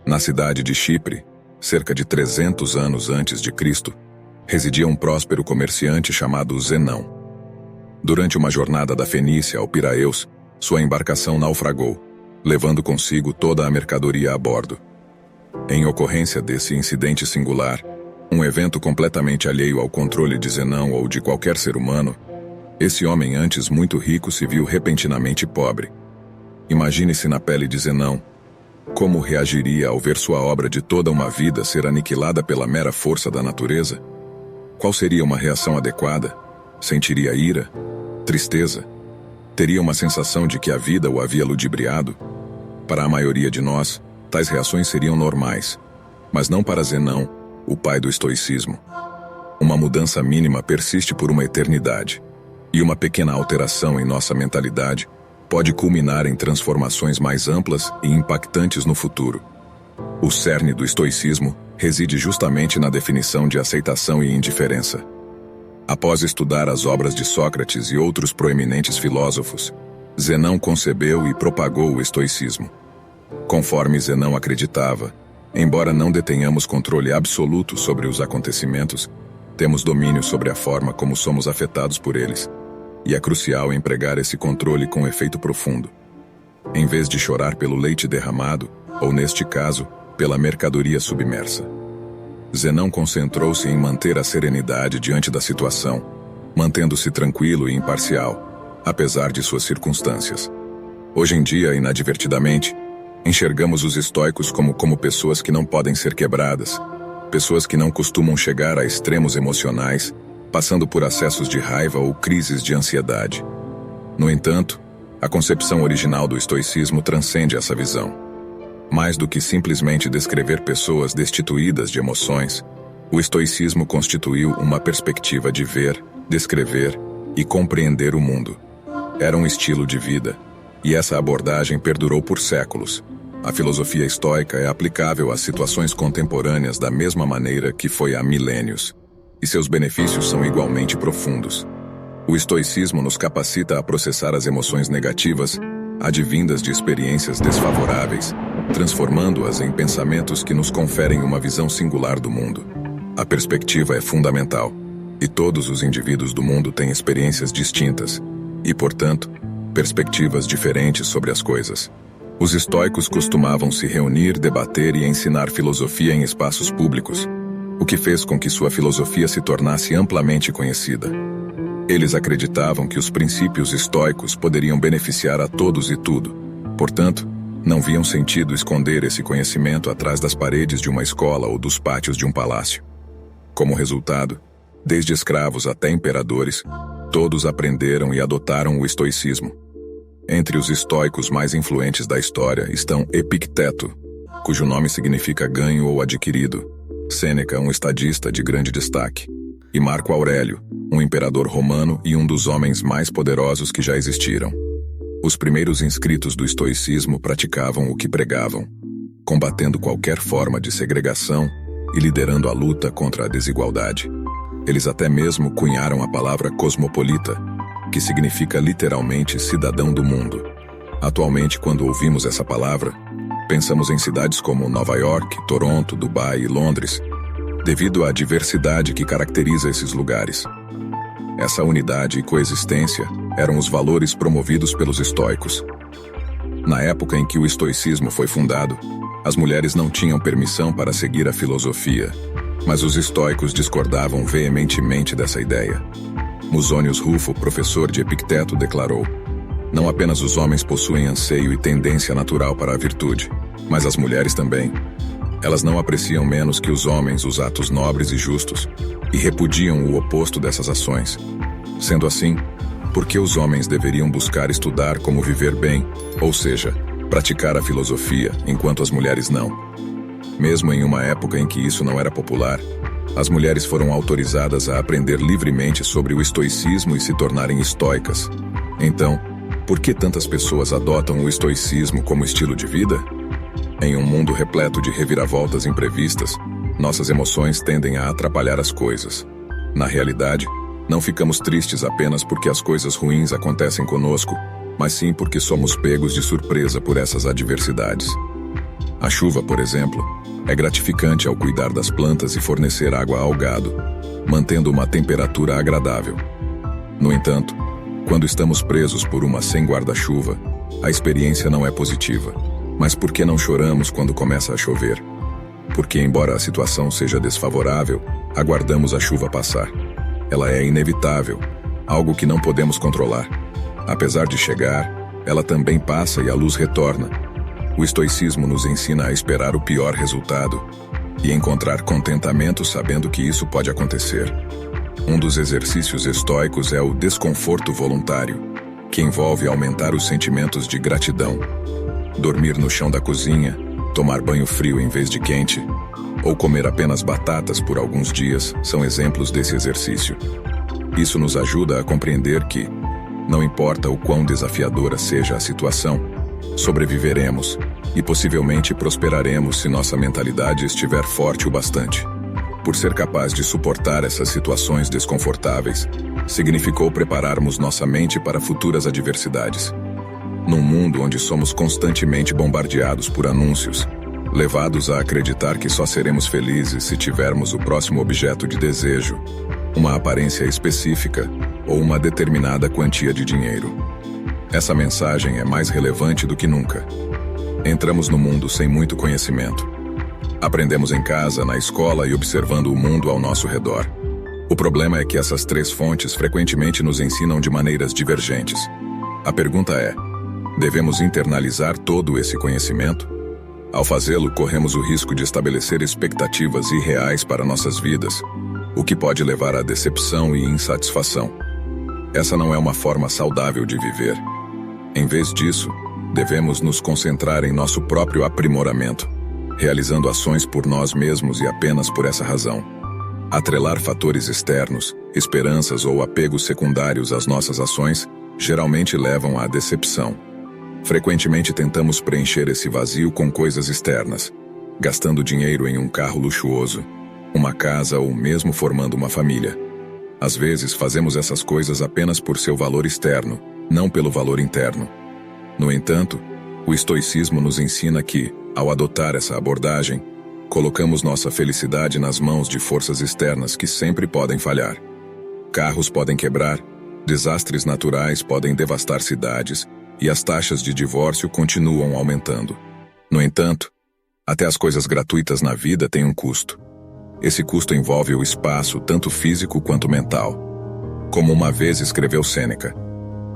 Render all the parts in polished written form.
Na cidade de Chipre, cerca de 300 anos antes de Cristo, residia um próspero comerciante chamado Zenão. Durante uma jornada da Fenícia ao Piraeus, sua embarcação naufragou, levando consigo toda a mercadoria a bordo. Em ocorrência desse incidente singular, um evento completamente alheio ao controle de Zenão ou de qualquer ser humano, esse homem antes muito rico se viu repentinamente pobre. Imagine-se na pele de Zenão. Como reagiria ao ver sua obra de toda uma vida ser aniquilada pela mera força da natureza? Qual seria uma reação adequada? Sentiria ira? Tristeza? Teria uma sensação de que a vida o havia ludibriado? Para a maioria de nós, tais reações seriam normais, mas não para Zenão, o pai do estoicismo. Uma mudança mínima persiste por uma eternidade, e uma pequena alteração em nossa mentalidade pode culminar em transformações mais amplas e impactantes no futuro. O cerne do estoicismo reside justamente na definição de aceitação e indiferença. Após estudar as obras de Sócrates e outros proeminentes filósofos, Zenão concebeu e propagou o estoicismo. Conforme Zenão acreditava, embora não detenhamos controle absoluto sobre os acontecimentos, temos domínio sobre a forma como somos afetados por eles, e é crucial empregar esse controle com efeito profundo. Em vez de chorar pelo leite derramado, ou neste caso, pela mercadoria submersa. Zenão concentrou-se em manter a serenidade diante da situação, mantendo-se tranquilo e imparcial, apesar de suas circunstâncias. Hoje em dia, inadvertidamente, enxergamos os estoicos como pessoas que não podem ser quebradas, pessoas que não costumam chegar a extremos emocionais, passando por acessos de raiva ou crises de ansiedade. No entanto, a concepção original do estoicismo transcende essa visão. Mais do que simplesmente descrever pessoas destituídas de emoções, o estoicismo constituiu uma perspectiva de ver, descrever e compreender o mundo. Era um estilo de vida, e essa abordagem perdurou por séculos. A filosofia estoica é aplicável às situações contemporâneas da mesma maneira que foi há milênios, e seus benefícios são igualmente profundos. O estoicismo nos capacita a processar as emoções negativas, advindas de experiências desfavoráveis, transformando-as em pensamentos que nos conferem uma visão singular do mundo. A perspectiva é fundamental, e todos os indivíduos do mundo têm experiências distintas, e, portanto, perspectivas diferentes sobre as coisas. Os estoicos costumavam se reunir, debater e ensinar filosofia em espaços públicos, o que fez com que sua filosofia se tornasse amplamente conhecida. Eles acreditavam que os princípios estoicos poderiam beneficiar a todos e tudo. Portanto, não viam sentido esconder esse conhecimento atrás das paredes de uma escola ou dos pátios de um palácio. Como resultado, desde escravos até imperadores, todos aprenderam e adotaram o estoicismo. Entre os estoicos mais influentes da história estão Epicteto, cujo nome significa ganho ou adquirido, Sêneca, um estadista de grande destaque, e Marco Aurélio, um imperador romano e um dos homens mais poderosos que já existiram. Os primeiros inscritos do estoicismo praticavam o que pregavam, combatendo qualquer forma de segregação e liderando a luta contra a desigualdade. Eles até mesmo cunharam a palavra cosmopolita, que significa literalmente cidadão do mundo. Atualmente, quando ouvimos essa palavra, pensamos em cidades como Nova York, Toronto, Dubai e Londres, devido à diversidade que caracteriza esses lugares. Essa unidade e coexistência eram os valores promovidos pelos estoicos. Na época em que o estoicismo foi fundado, as mulheres não tinham permissão para seguir a filosofia, mas os estoicos discordavam veementemente dessa ideia. Musonius Rufo, professor de Epicteto, declarou: "Não apenas os homens possuem anseio e tendência natural para a virtude, mas as mulheres também. Elas não apreciam menos que os homens os atos nobres e justos, e repudiam o oposto dessas ações. Sendo assim, por que os homens deveriam buscar estudar como viver bem, ou seja, praticar a filosofia, enquanto as mulheres não?" Mesmo em uma época em que isso não era popular, as mulheres foram autorizadas a aprender livremente sobre o estoicismo e se tornarem estoicas. Então, por que tantas pessoas adotam o estoicismo como estilo de vida? Em um mundo repleto de reviravoltas imprevistas, nossas emoções tendem a atrapalhar as coisas. Na realidade, não ficamos tristes apenas porque as coisas ruins acontecem conosco, mas sim porque somos pegos de surpresa por essas adversidades. A chuva, por exemplo, é gratificante ao cuidar das plantas e fornecer água ao gado, mantendo uma temperatura agradável. No entanto, quando estamos presos por uma sem guarda-chuva, a experiência não é positiva. Mas por que não choramos quando começa a chover? Porque, embora a situação seja desfavorável, aguardamos a chuva passar. Ela é inevitável, algo que não podemos controlar. Apesar de chegar, ela também passa e a luz retorna. O estoicismo nos ensina a esperar o pior resultado e encontrar contentamento sabendo que isso pode acontecer. Um dos exercícios estoicos é o desconforto voluntário, que envolve aumentar os sentimentos de gratidão. Dormir no chão da cozinha, tomar banho frio em vez de quente, ou comer apenas batatas por alguns dias são exemplos desse exercício. Isso nos ajuda a compreender que, não importa o quão desafiadora seja a situação, sobreviveremos e possivelmente prosperaremos se nossa mentalidade estiver forte o bastante. Por ser capaz de suportar essas situações desconfortáveis, significou prepararmos nossa mente para futuras adversidades. Num mundo onde somos constantemente bombardeados por anúncios, levados a acreditar que só seremos felizes se tivermos o próximo objeto de desejo, uma aparência específica ou uma determinada quantia de dinheiro. Essa mensagem é mais relevante do que nunca. Entramos no mundo sem muito conhecimento. Aprendemos em casa, na escola e observando o mundo ao nosso redor. O problema é que essas três fontes frequentemente nos ensinam de maneiras divergentes. A pergunta é: devemos internalizar todo esse conhecimento? Ao fazê-lo, corremos o risco de estabelecer expectativas irreais para nossas vidas, o que pode levar à decepção e insatisfação. Essa não é uma forma saudável de viver. Em vez disso, devemos nos concentrar em nosso próprio aprimoramento, realizando ações por nós mesmos e apenas por essa razão. Atrelar fatores externos, esperanças ou apegos secundários às nossas ações geralmente levam à decepção. Frequentemente tentamos preencher esse vazio com coisas externas, gastando dinheiro em um carro luxuoso, uma casa ou mesmo formando uma família. Às vezes fazemos essas coisas apenas por seu valor externo, não pelo valor interno. No entanto, o estoicismo nos ensina que, ao adotar essa abordagem, colocamos nossa felicidade nas mãos de forças externas que sempre podem falhar. Carros podem quebrar, desastres naturais podem devastar cidades e as taxas de divórcio continuam aumentando. No entanto, até as coisas gratuitas na vida têm um custo. Esse custo envolve o espaço, tanto físico quanto mental. Como uma vez escreveu Sêneca,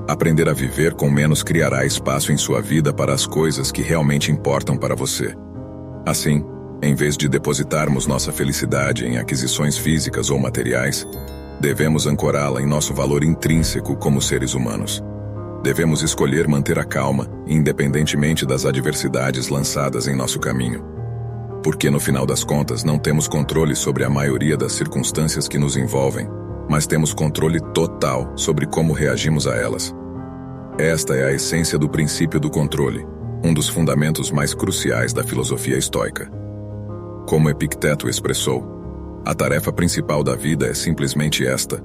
aprender a viver com menos criará espaço em sua vida para as coisas que realmente importam para você. Assim, em vez de depositarmos nossa felicidade em aquisições físicas ou materiais, devemos ancorá-la em nosso valor intrínseco como seres humanos. Devemos escolher manter a calma, independentemente das adversidades lançadas em nosso caminho. Porque no final das contas não temos controle sobre a maioria das circunstâncias que nos envolvem, mas temos controle total sobre como reagimos a elas. Esta é a essência do princípio do controle, um dos fundamentos mais cruciais da filosofia estoica. Como Epicteto expressou, a tarefa principal da vida é simplesmente esta: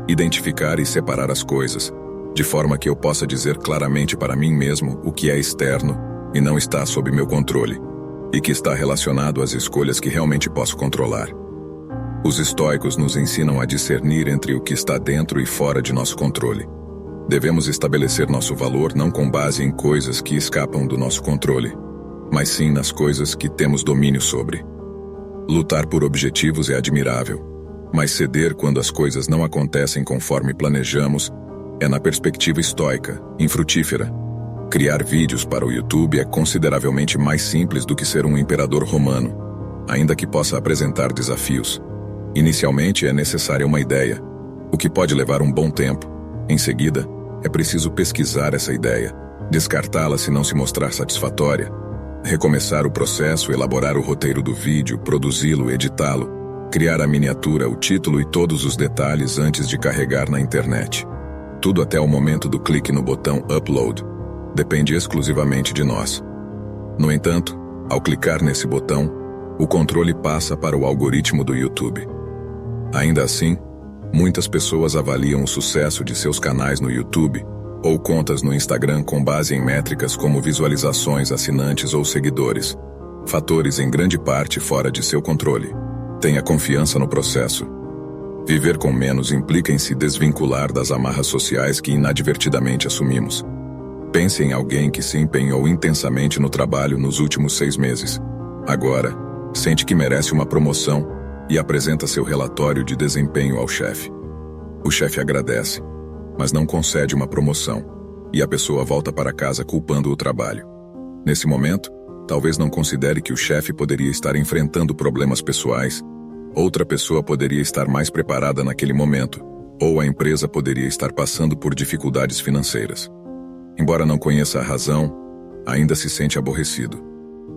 identificar e separar as coisas, de forma que eu possa dizer claramente para mim mesmo o que é externo e não está sob meu controle, e que está relacionado às escolhas que realmente posso controlar. Os estoicos nos ensinam a discernir entre o que está dentro e fora de nosso controle. Devemos estabelecer nosso valor não com base em coisas que escapam do nosso controle, mas sim nas coisas que temos domínio sobre. Lutar por objetivos é admirável, mas ceder quando as coisas não acontecem conforme planejamos é, na perspectiva estoica, infrutífera. Criar vídeos para o YouTube é consideravelmente mais simples do que ser um imperador romano, ainda que possa apresentar desafios. Inicialmente é necessária uma ideia, o que pode levar um bom tempo. Em seguida, é preciso pesquisar essa ideia, descartá-la se não se mostrar satisfatória, recomeçar o processo, elaborar o roteiro do vídeo, produzi-lo, editá-lo, criar a miniatura, o título e todos os detalhes antes de carregar na internet. Tudo até o momento do clique no botão Upload depende exclusivamente de nós. No entanto, ao clicar nesse botão, o controle passa para o algoritmo do YouTube. Ainda assim, muitas pessoas avaliam o sucesso de seus canais no YouTube ou contas no Instagram com base em métricas como visualizações, assinantes ou seguidores, fatores em grande parte fora de seu controle. Tenha confiança no processo. Viver com menos implica em se desvincular das amarras sociais que inadvertidamente assumimos. Pense em alguém que se empenhou intensamente no trabalho nos últimos 6 meses. Agora, sente que merece uma promoção e apresenta seu relatório de desempenho ao chefe. O chefe agradece, mas não concede uma promoção, e a pessoa volta para casa culpando o trabalho. Nesse momento, talvez não considere que o chefe poderia estar enfrentando problemas pessoais, outra pessoa poderia estar mais preparada naquele momento, ou a empresa poderia estar passando por dificuldades financeiras. Embora não conheça a razão, ainda se sente aborrecido.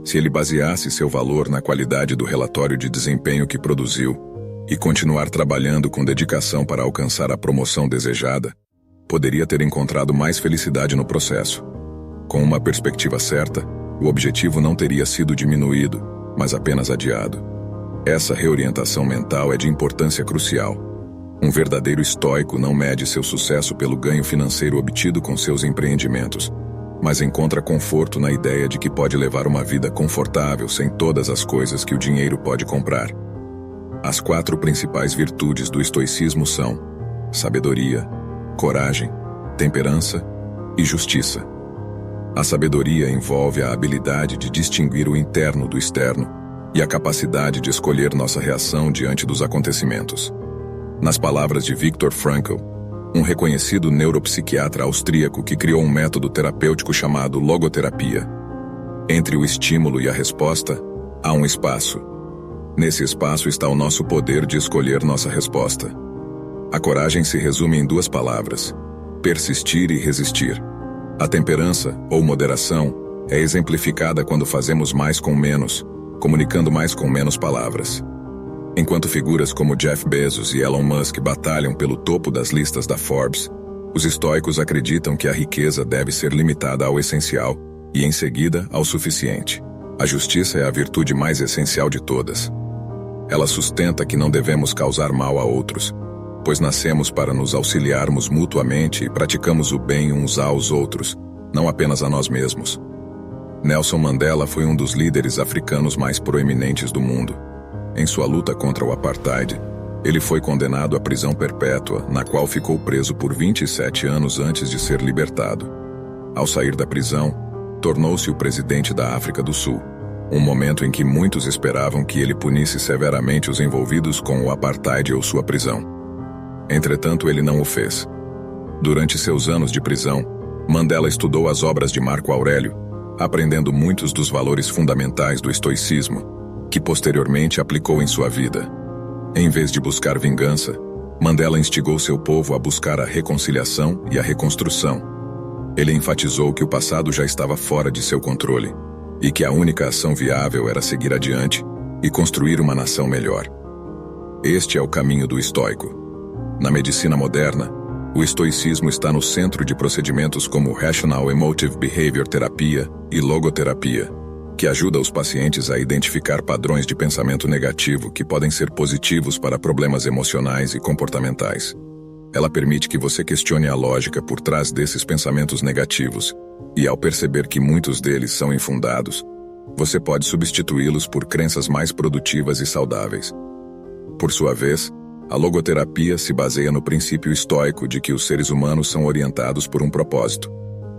Se ele baseasse seu valor na qualidade do relatório de desempenho que produziu e continuar trabalhando com dedicação para alcançar a promoção desejada, poderia ter encontrado mais felicidade no processo. Com uma perspectiva certa, o objetivo não teria sido diminuído, mas apenas adiado. Essa reorientação mental é de importância crucial. Um verdadeiro estoico não mede seu sucesso pelo ganho financeiro obtido com seus empreendimentos, mas encontra conforto na ideia de que pode levar uma vida confortável sem todas as coisas que o dinheiro pode comprar. As 4 principais virtudes do estoicismo são sabedoria, coragem, temperança e justiça. A sabedoria envolve a habilidade de distinguir o interno do externo e a capacidade de escolher nossa reação diante dos acontecimentos. Nas palavras de Viktor Frankl, um reconhecido neuropsiquiatra austríaco que criou um método terapêutico chamado logoterapia, entre o estímulo e a resposta, há um espaço. Nesse espaço está o nosso poder de escolher nossa resposta. A coragem se resume em 2 palavras: persistir e resistir. A temperança, ou moderação, é exemplificada quando fazemos mais com menos, comunicando mais com menos palavras. Enquanto figuras como Jeff Bezos e Elon Musk batalham pelo topo das listas da Forbes, os estoicos acreditam que a riqueza deve ser limitada ao essencial e, em seguida, ao suficiente. A justiça é a virtude mais essencial de todas. Ela sustenta que não devemos causar mal a outros, pois nascemos para nos auxiliarmos mutuamente e praticamos o bem uns aos outros, não apenas a nós mesmos. Nelson Mandela foi um dos líderes africanos mais proeminentes do mundo. Em sua luta contra o apartheid, ele foi condenado à prisão perpétua, na qual ficou preso por 27 anos antes de ser libertado. Ao sair da prisão, tornou-se o presidente da África do Sul, um momento em que muitos esperavam que ele punisse severamente os envolvidos com o apartheid ou sua prisão. Entretanto, ele não o fez. Durante seus anos de prisão, Mandela estudou as obras de Marco Aurélio, aprendendo muitos dos valores fundamentais do estoicismo, que posteriormente aplicou em sua vida. Em vez de buscar vingança, Mandela instigou seu povo a buscar a reconciliação e a reconstrução. Ele enfatizou que o passado já estava fora de seu controle e que a única ação viável era seguir adiante e construir uma nação melhor. Este é o caminho do estoico. Na medicina moderna, o estoicismo está no centro de procedimentos como Rational Emotive Behavior Terapia e Logoterapia, que ajuda os pacientes a identificar padrões de pensamento negativo que podem ser positivos para problemas emocionais e comportamentais. Ela permite que você questione a lógica por trás desses pensamentos negativos, e ao perceber que muitos deles são infundados, você pode substituí-los por crenças mais produtivas e saudáveis. Por sua vez, a logoterapia se baseia no princípio estoico de que os seres humanos são orientados por um propósito.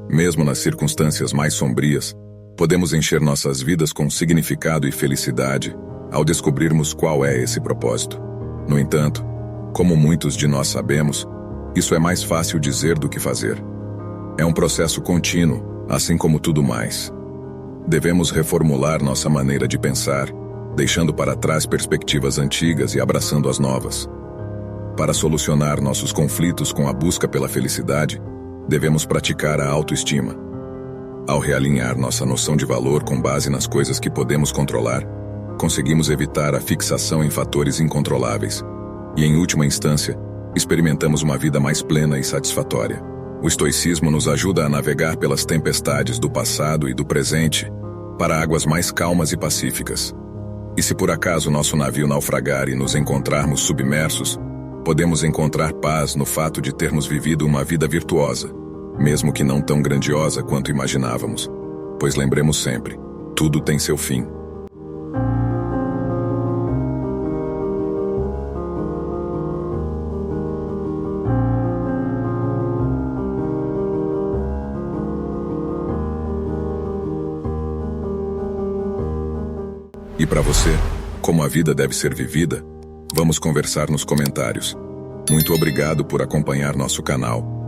Mesmo nas circunstâncias mais sombrias, podemos encher nossas vidas com significado e felicidade ao descobrirmos qual é esse propósito. No entanto, como muitos de nós sabemos, isso é mais fácil dizer do que fazer. É um processo contínuo, assim como tudo mais. Devemos reformular nossa maneira de pensar, deixando para trás perspectivas antigas e abraçando as novas. Para solucionar nossos conflitos com a busca pela felicidade, devemos praticar a autoestima. Ao realinhar nossa noção de valor com base nas coisas que podemos controlar, conseguimos evitar a fixação em fatores incontroláveis e, em última instância, experimentamos uma vida mais plena e satisfatória. O estoicismo nos ajuda a navegar pelas tempestades do passado e do presente para águas mais calmas e pacíficas. E se por acaso nosso navio naufragar e nos encontrarmos submersos, podemos encontrar paz no fato de termos vivido uma vida virtuosa, mesmo que não tão grandiosa quanto imaginávamos, pois lembremos sempre, tudo tem seu fim. E para você, como a vida deve ser vivida? Vamos conversar nos comentários. Muito obrigado por acompanhar nosso canal.